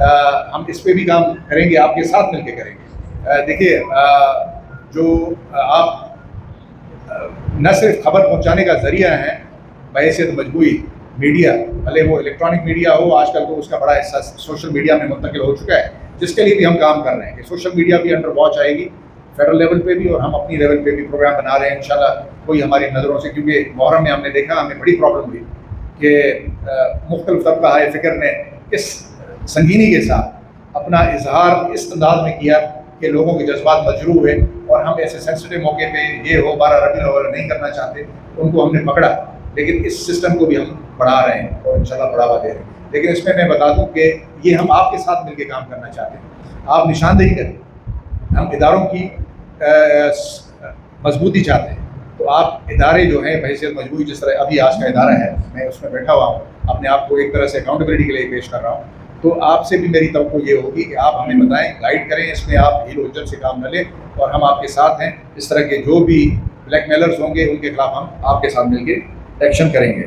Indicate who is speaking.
Speaker 1: ہم اس پہ بھی کام کریں گے، آپ کے ساتھ مل کے کریں گے۔ دیکھیے جو آپ نہ صرف خبر پہنچانے کا ذریعہ ہیں بحیثیت مجموعی میڈیا، بھلے وہ الیکٹرانک میڈیا ہو، آج کل تو اس کا بڑا حصہ سوشل میڈیا میں منتقل ہو چکا ہے، جس کے لیے بھی ہم کام کر رہے ہیں کہ سوشل میڈیا بھی انڈر واچ آئے گی فیڈرل لیول پہ بھی، اور ہم اپنی لیول پہ بھی پروگرام بنا رہے ہیں انشاءاللہ۔ کوئی ہماری نظروں سے، کیونکہ محرم میں ہم نے دیکھا ہمیں بڑی پرابلم ہوئی کہ مختلف طبقہ فکر نے اس سنگینی کے ساتھ اپنا اظہار اس انداز میں کیا کہ لوگوں کے جذبات مجروح ہوئے، اور ہم ایسے سینسٹیو موقع پہ یہ ہو 12 ربیع الاول نہیں کرنا چاہتے، ان کو ہم نے پکڑا، لیکن اس سسٹم کو بھی ہم بڑھا رہے ہیں اور انشاءاللہ بڑھاوا دے رہے ہیں۔ لیکن اس میں بتا دوں کہ یہ ہم آپ کے ساتھ مل کے کام کرنا چاہتے ہیں، آپ نشاندہی کریں، ہم اداروں کی مضبوطی چاہتے ہیں، تو آپ ادارے جو ہیں بحیثیت مجموعی، جس طرح ابھی آج کا ادارہ ہے، میں اس میں بیٹھا ہوا ہوں، اپنے آپ کو ایک طرح سے اکاؤنٹیبلٹی کے لیے پیش کر رہا ہوں، تو آپ سے بھی میری توقع یہ ہوگی کہ آپ ہمیں بتائیں، گائیڈ کریں، اس میں آپ ہیل ہوجن سے کام نہ لیں، اور ہم آپ کے ساتھ ہیں۔ اس طرح کے جو بھی بلیک میلرز ہوں گے ان کے خلاف ہم آپ کے ساتھ مل کے ایکشن کریں گے۔